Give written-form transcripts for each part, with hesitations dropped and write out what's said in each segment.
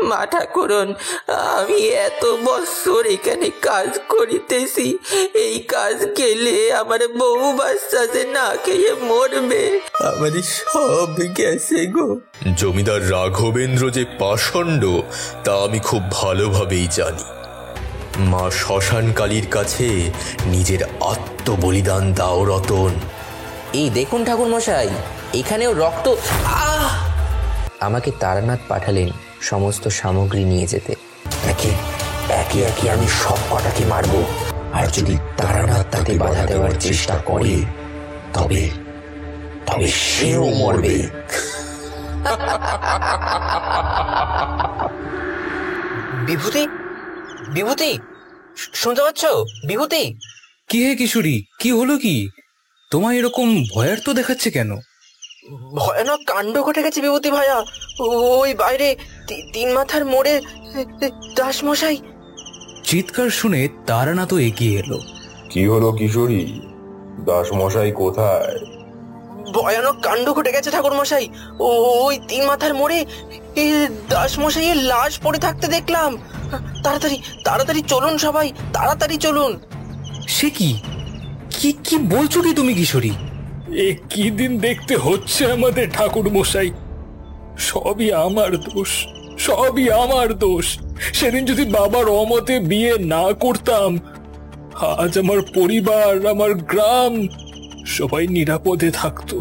মা ঠাকুরন, আমি এত বছর এখানে কাজ করিতেছি, এই কাজ গেলে আমার বউ বাচ্চা যে না খেয়ে মরবে, আমার সব গেছে গো। জমিদার রাঘবেন্দ্র যে পাষণ্ড তা আমি খুব ভালোভাবেই জানি। মা শ্মশান কালীর কাছে নিজের আত্মবলিদান দাও রতন। এই দেখুন ঠাকুর মশাই, এখানেও রক্ত। আমাকে তারানাথ পাঠালেন সমস্ত সামগ্রী নিয়ে যেতে। একে একে আমি সব কটাকে মারবো, আর যদি তারানাথ তাতে বাধা দেওয়ার চেষ্টা করে তবে তবে সেও মরবে। বিভূতি, বিভূতি, শুনতে পাচ্ছ? বিভূতি। কি হে কিশোরী, কি হলো? কি তোমায় এরকম ভয়ার্ত দেখাচ্ছে কেন? ভয়ানক কাণ্ড ঘটে গেছে বিভূতি ভাইয়া। ওই বাইরে তিন মাথার মোড়ে দাসমশাই। চিৎকার শুনে তারানাথও এগিয়ে এলো। কি হলো কিশোরী, দাসমশাই কোথায়? ভয়ানক কাণ্ড ঘটে গেছে ঠাকুর মশাই। ওই তিন মাথার মোড়ে দাসমশাইয়ের লাশ পড়ে থাকতে দেখলাম। তাড়াতাড়ি তাড়াতাড়ি চলুন সবাই, তাড়াতাড়ি চলুন। সে কি কি বলছো কি তুমি কিশোরী? এ কি দিন দেখতে হচ্ছে আমাদের ঠাকুর মশাই। সবই আমার দোষ, সবই আমার দোষ। সেদিন যদি বাবার অমতে বিয়ে না করতাম, আজ আমার পরিবার, আমার গ্রাম সবাই নিরাপদে থাকতো।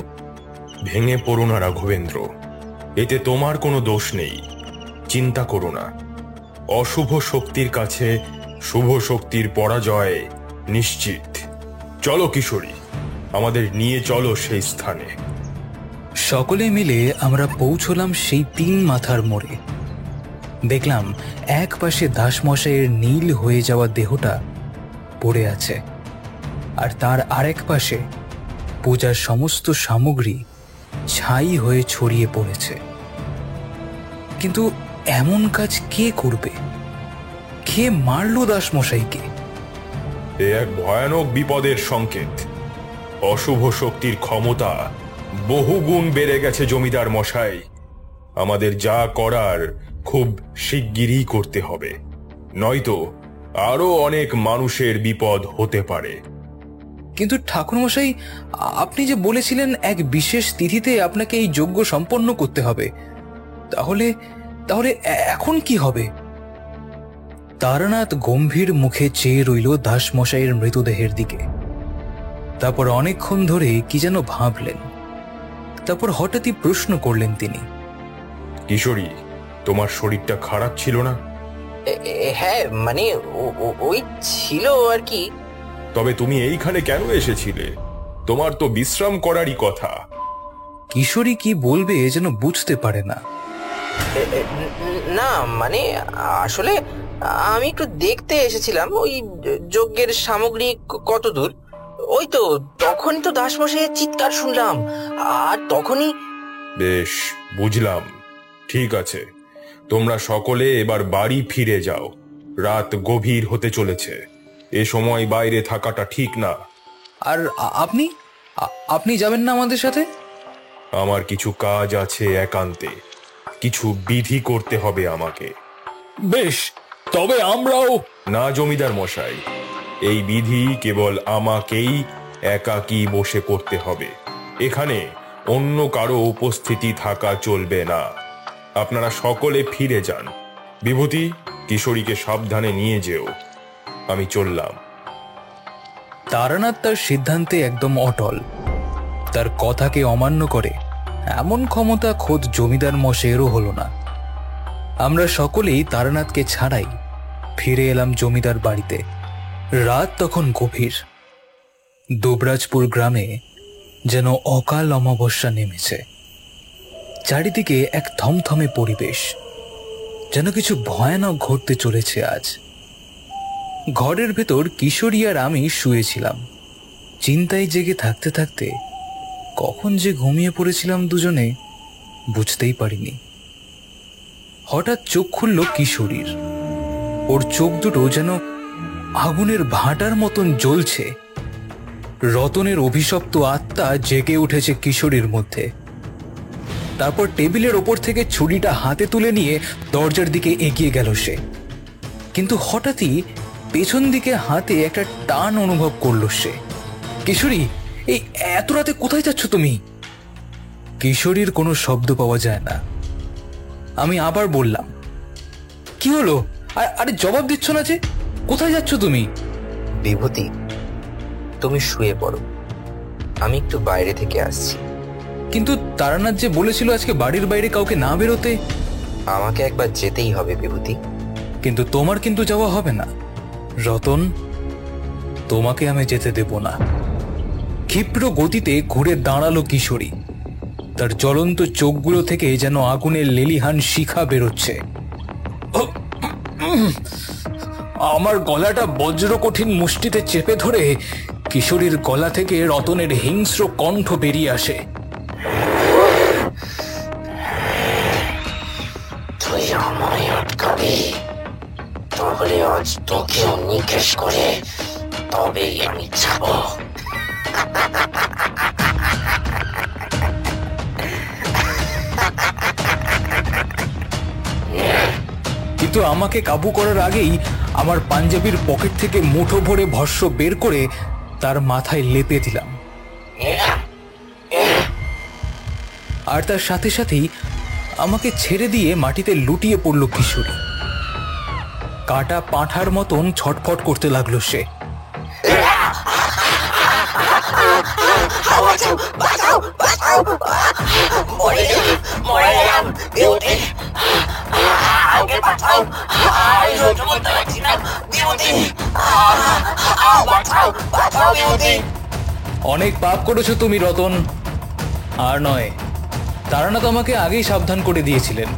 ভেঙে পড়ো না রাঘবেন্দ্র, এতে তোমার কোনো দোষ নেই। চিন্তা করো না, অশুভ শক্তির কাছে শুভ শক্তির পরাজয় নিশ্চিত। চলো কিশোরী, আমাদের নিয়ে চলো সেই স্থানে। সকলে মিলে আমরা পৌঁছলাম সেই তিন মাথার মোড়ে। দেখলাম এক পাশে দাসমশাইয়ের নীল হয়ে যাওয়া দেহটা পড়ে আছে, আর তার আরেক পাশে পূজার সমস্ত সামগ্রী ছাই হয়ে ছড়িয়ে পড়েছে। কিন্তু এমন কাজ কে করবে? কে মারল দাসমশাইকে? এ এক ভয়ানক বিপদের সংকেত। অশুভ শক্তির ক্ষমতা বহুগুণ বেড়ে গেছে জমিদার মশাই। আমাদের যা করার খুব শিগগিরই করতে হবে, নয়তো আরো অনেক মানুষের বিপদ হতে পারে। কিন্তু ঠাকুরমশাই, আপনি যে বলেছিলেন এক বিশেষ তিথিতে আপনাকে এই যজ্ঞ সম্পন্ন করতে হবে, তাহলে তাহলে এখন কি হবে? তারানাথ গম্ভীর মুখে চেয়ে রইল দাসমশাইয়ের মৃতদেহের দিকে। তারপর অনেকক্ষণ ধরে কি যেন ভাবলেন। তারপর হঠাৎই প্রশ্ন করলেন তিনি, কিশোরী, তোমার শরীরটা খারাপ ছিল না? হ্যাঁ, মানে ওই ছিল আর কি। তবে তুমি এইখানে কেন এসেছিলে? তোমার তো বিশ্রাম করারই কথা। কিশোরী কি বলবে যেন বুঝতে পারে না। না মানে আসলে আমি একটু দেখতে এসেছিলাম ওই যজ্ঞের সামগ্রী কত দূর। ওই তো তখনই তো দাসমশাইয়ের চিৎকার শুনলাম, আর তখনই। বেশ, বুঝলাম। ঠিক আছে, তোমরা সকলে এবার বাড়ি ফিরে যাও। রাত গভীর হতে চলেছে, এ সময় বাইরে থাকাটা ঠিক না। আর আপনি আপনি যাবেন না আমাদের সাথে? আমার কিছু কাজ আছে একান্তে, কিছু বিধি করতে হবে আমাকে। বেশ, তবে আমরাও। না জমিদার মশাই, এই বিধি কেবল আমাকেই একাকী বসে করতে হবে। এখানে অন্য কারো উপস্থিতি থাকা চলবে না। আপনারা সকলে ফিরে যান। বিভূতি, কিশোরীকে সাবধানে নিয়ে যেও। আমি চললাম। তারানাথ তার সিদ্ধান্তে একদম অটল। তার কথাকে অমান্য করে এমন ক্ষমতা খোদ জমিদার মশাইয়েরও হলো না। আমরা সকলেই তারানাথকে ছাড়াই ফিরে এলাম জমিদার বাড়িতে। রাত তখন গভীর। দুবরাজপুর গ্রামে যেন অকাল অমাবস্যা নেমেছে। চারিদিকে এক থমথমে পরিবেশ, যেন কিছু ভয়ানক ঘটতে চলেছে আজ। ঘরের ভেতর কিশোরী আর আমি শুয়েছিলাম। চিন্তায় জেগে থাকতে থাকতে কখন যে ঘুমিয়ে পড়েছিলাম দুজনে বুঝতেই পারিনি। হঠাৎ চোখ খুলল কিশোরীর। ওর চোখ দুটো যেন আগুনের ভাঁটার মতন জ্বলছে। রতনের অভিশপ্ত আত্মা জেগে উঠেছে কিশোরীর মধ্যে। তারপর টেবিলের ওপর থেকে ছুরিটা হাতে তুলে নিয়ে দরজার দিকে এগিয়ে গেল সে। কিন্তু হঠাৎই পেছন দিকে হাতে একটা টান অনুভব করলো সে। কিশোরী, এই এত রাতে কোথায় যাচ্ছ তুমি? কিশোরীর কোনো শব্দ পাওয়া যায় না। আমি আবার বললাম, কি হলো? আরে জবাব দিচ্ছ না যে, কোথায় যাচ্ছ তুমি? বিভূতি, তুমি শুয়ে পড়ো, আমি একটু বাইরে থেকে আসছি। কিন্তু তারানাথ যে বলেছিল আজকে বাড়ির বাইরে কাউকে না বেরোতে। আমাকে একবার যেতেই হবে বিভূতি। কিন্তু তোমার কিন্তু যাওয়া হবে না রতন, তোমাকে আমি যেতে দেব না। ক্ষিপ্র গতিতে ঘুরে দাঁড়ালো কিশোরী। তার জ্বলন্ত চোখগুলো থেকে যেন আগুনের লেলিহান শিখা বেরোচ্ছে। আমার গলাটা বজ্র কঠিন মুষ্টিতে চেপে ধরে কিশোরীর গলা থেকে রতনের হিংস্র কণ্ঠ বেরিয়ে আসে। তুই আমায় আটকাবি, তাহলে আজ তোকেও নিকেশ করে তবেই আমি যাব। কিন্তু আমাকে কাবু করার আগেই আমার পাঞ্জাবির পকেট থেকে মুঠো ভরে ভস্য বের করে তার মাথায় লেপে দিলাম। আর তার সাথে সাথেই আমাকে ছেড়ে দিয়ে মাটিতে লুটিয়ে পড়ল কিশোরী। কাটা পাঁঠার মতন ছটফট করতে লাগলো সে। অনেক পাপ করেছো তুমি রতন। আর নয়, তারানাথ আমাকে আগেই সাবধান করে দিয়েছিলেন।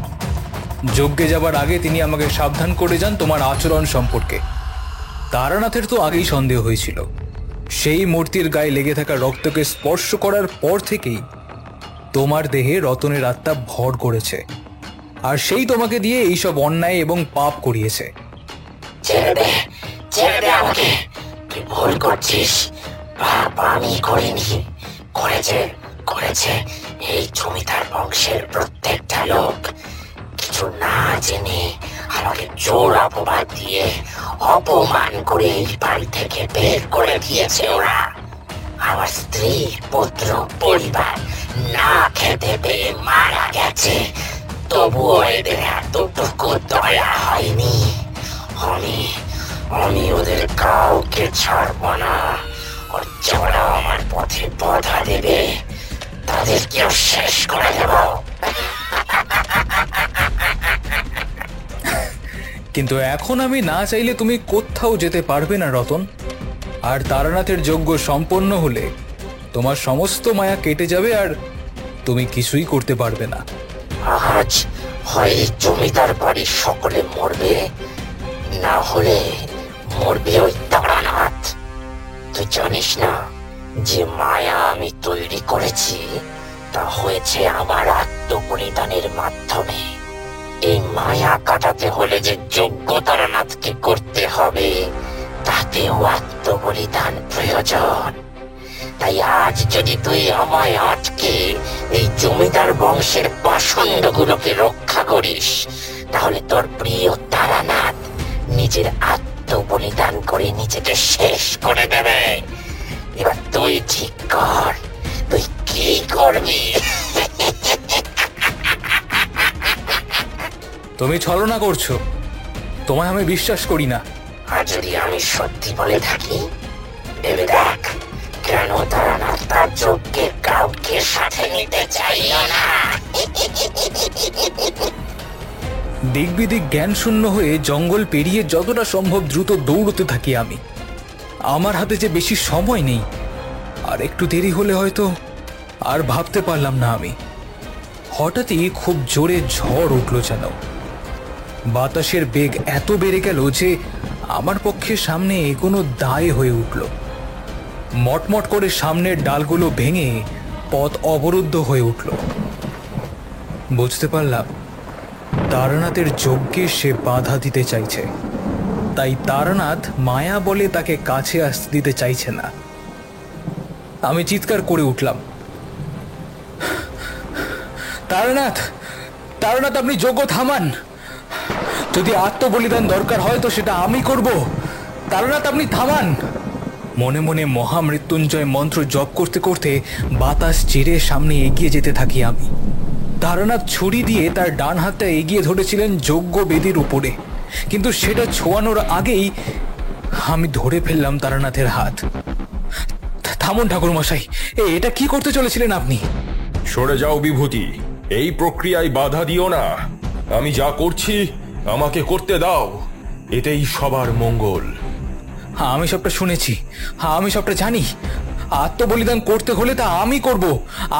যজ্ঞে যাবার আগে তিনি আমাকে সাবধান করে যান তোমার আচরণ সম্পর্কে। তারানাথের তো আগেই সন্দেহ হয়েছিল। সেই মূর্তির গায়ে লেগে থাকা রক্তকে স্পর্শ করার পর থেকেই তোমার দেহে রতনের আত্মা ভর করেছে, আর সেই তোমাকে দিয়ে এইসব অন্যায় এবং পাপ করিয়েছে। ছেড়ে দে আমাকে, তুই ভুল করছিস। পাপ আমি করিনি, করেছে এই জমিদার বংশের প্রত্যেকটা লোক। কিছু না জেনে আমাকে জোর অপবাদ দিয়ে অপমান করে এই বাড়ি থেকে বের করে দিয়েছে ওরা। আমার স্ত্রী, পুত্র, পরিবার না খেতে পেয়ে মারা গেছে, তবুও এদের এতটুকু দয়া হয়নি। আমি ওদের কাউকে ছাড়ব না। ওর যারা আমার পথে বাধা দেবে তাদেরকেও শেষ করে দেব। কিন্তু এখন আমি না চাইলে তুমি কোথাও যেতে পারবে না রতন। আর তারানাথের যজ্ঞ সম্পন্ন হলে তোমার সমস্ত মায়া কেটে যাবে আর তুমি কিছুই করতে পারবে না। আজ হয় জমিদার বাড়ির সকলে মরবে, না হলে মরবে ওই তারানাথ। তুই জানিস না যে মায়া আমি তৈরি করেছি তা হয়েছে আমার আত্মবলিদানের মাধ্যমে। এই মায়া কাটাতে হলে যে যজ্ঞ তারানাথকে করতে হবে তাতেও আত্মবলিদান প্রয়োজন। তাই আজ যদি তুই আমায় আটকে এই জমিদার বংশের পাষণ্ডগুলোকে রক্ষা করিস, তাহলে তোর প্রিয় তারানাথ নিজের আত্মবলিদান করে নিজেকে শেষ করে দেবে। এবার তুই ঠিক কর, তুই কি করবি? তুমি ছলনা করছো, তোমায় আমি বিশ্বাস করি না। আর যদি আমি সত্যি বলে থাকি, ভেবে দেখ কেন তারানাথ তার যজ্ঞে কাউকে সাথে নিতে চাইল না। দিক বিদিক জ্ঞান শূন্য হয়ে জঙ্গল পেরিয়ে যতটা সম্ভব দ্রুত দৌড়তে থাকি আমি। আমার হাতে যে বেশি সময় নেই, আর একটু দেরি হলে হয়তো। আর ভাবতে পারলাম না আমি। হঠাৎই খুব জোরে ঝড় উঠল যেন। বাতাসের বেগ এত বেড়ে গেল যে আমার পক্ষে সামনে এগোনো দায় হয়ে উঠল। মটমট করে সামনের ডালগুলো ভেঙে পথ অবরুদ্ধ হয়ে উঠল। বুঝতে পারলাম তারানাথের যজ্ঞে সে বাধা দিতে চাইছে। তাই তারানাথ মায়া বলে তাকে কাছে আসতে দিতে চাইছে না। আমি চিৎকার করে উঠলাম, তারানাথ, তারানাথ, আপনি যজ্ঞ থামান। যদি আত্মবলিদান দরকার হয় তো সেটা আমি করব। তারানাথ, আপনি থামান। মনে মনে মহামৃত্যুঞ্জয় মন্ত্র জপ করতে করতে বাতাস চিরে সামনে এগিয়ে যেতে থাকি আমি। তারানাথ ছুরি দিয়ে তার ডান হাতটা এগিয়ে ধরেছিলেন যজ্ঞ বেদির উপরে, কিন্তু সেটা ছোঁয়ানোর আগেই আমি ধরে ফেললাম তারানাথের হাত। থামুন ঠাকুর মশাই, এটা কি করতে চলেছিলেন আপনি? সরে যাও বিভূতি, এই প্রক্রিয়ায় বাধা দিও না। আমি যা করছি আমাকে করতে দাও, এতেই সবার মঙ্গল। আমি সবটা শুনেছি, আমি সবটা জানি। আত্মবলিদান করতে হলে তা আমি করব,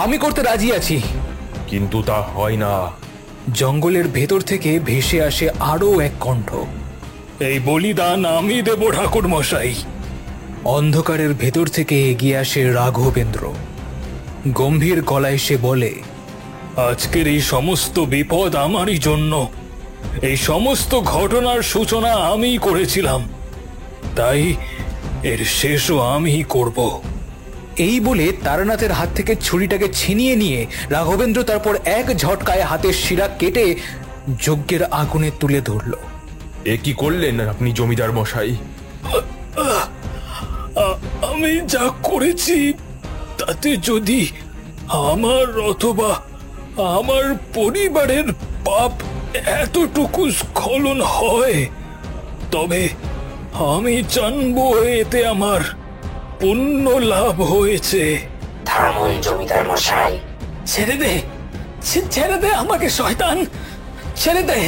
আমি করতে রাজি আছি। কিন্তু তা হয় না। জঙ্গলের ভেতর থেকে ভেসে আসে আরো এক কণ্ঠ। এই বলিদান আমি দেব ঠাকুর মশাই। অন্ধকারের ভেতর থেকে এগিয়ে আসে রাঘবেন্দ্র। গম্ভীর গলায় সে বলে, আজকের এই সমস্ত বিপদ আমারই জন্য। এই সমস্ত ঘটনার সূচনা আমিই করেছিলাম, তাই এর শেষও আমিই করব। এই বলে তারানাথের হাত থেকে ছুরিটাকে ছিনিয়ে নিয়ে রাঘবেন্দ্র তারপর এক ঝটকায় হাতের শিরা কেটে যজ্ঞের আগুনে তুলে ধরল। এ কি করলেন আপনি জমিদার মশাই? আমি যা করেছি তাতে যদি আমার অথবা আমার পরিবারের পাপ এতটুকু স্খলন হয়, তবে আমি জানবো এতে আমার পুণ্য লাভ হয়েছে। থামুন জমিদার মশাই। ছেড়ে দে, ছেড়ে দে আমাকে শয়তান, ছেড়ে দে।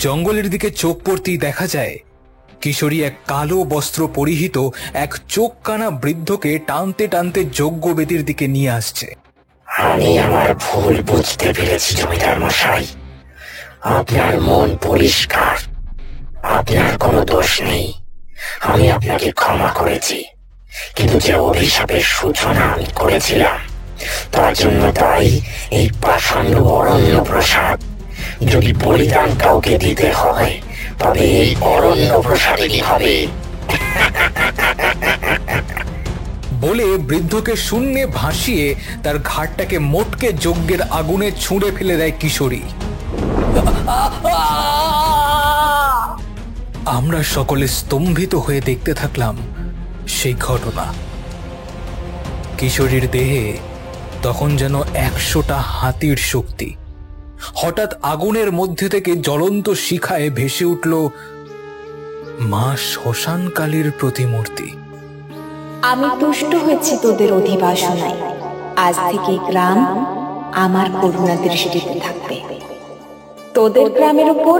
জঙ্গলের দিকে চোখ পড়তেই দেখা যায় কিশোরী এক কালো বস্ত্র পরিহিত এক চোখ কানা বৃদ্ধকে টানতে টানতে যজ্ঞবেদীর দিকে নিয়ে আসছে। আমি আমার ভুল বুঝতে পেরেছি জমিদার মশাই। আপনার মন পরিষ্কার, আপনার কোনো দোষ নেই। আমি আপনাকে ক্ষমা করেছি, কিন্তু যে অভিশাপের সূচনা আমি করেছিলাম তার জন্য তাই এই পাষণ্ড অরণ্য প্রসাদ। যদি বলিদান কাউকে দিতে হয় তবে এই অরণ্য প্রসাদেরই হবে। বলে বৃদ্ধকে শূন্যে ভাসিয়ে তার ঘাটটাকে মোটকে যজ্ঞের আগুনে ছুঁড়ে ফেলে দেয় কিশোরী। আমরা সকলে স্তম্ভিত হয়ে দেখতে থাকলাম সেই ঘটনা। কিশোরীর দেহে তখন যেন 100টা হাতির শক্তি। হঠাৎ আগুনের মধ্যে থেকে জ্বলন্ত শিখায় ভেসে উঠল মা শ্মশান কালীর প্রতিমূর্তি। আমি তুষ্ট হয়েছি তোদের অধিবাসনায়। আজ থেকে গ্রাম আমার করুণা দৃষ্টিতে থাকবে। তোদের গ্রামের উপর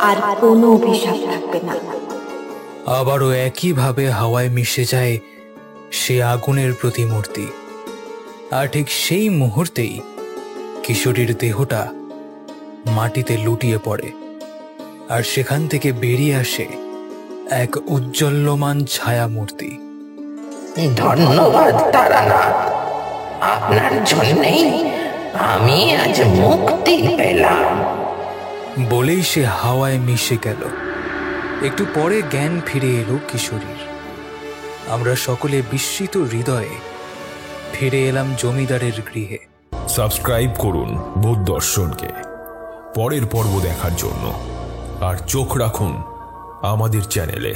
আর কোনো অভিশাপ থাকবে না। আবারও একইভাবে হাওয়ায় মিশে যায় সে আগুনের প্রতিমূর্তি। আর ঠিক সেই মুহূর্তেই কিশোরীর দেহটা মাটিতে লুটিয়ে পড়ে, আর সেখান থেকে বেরিয়ে আসে এক উজ্জ্বল্যমান ছায়ামূর্তি। ধন্যবাদ তারানাথ, আপনার জন্যই আমি আজ মুক্তি পেলাম। বলেই সে হাওয়ায় মিশে গেল। একটু পরে জ্ঞান ফিরে এলো কিশোরীর। আমরা সকলে বিস্মিত হৃদয়ে ফিরে এলাম জমিদারের গৃহে। সাবস্ক্রাইব করুন ভূত দর্শনকে পরের পর্ব দেখার জন্য, আর চোখ রাখুন আমাদের চ্যানেলে।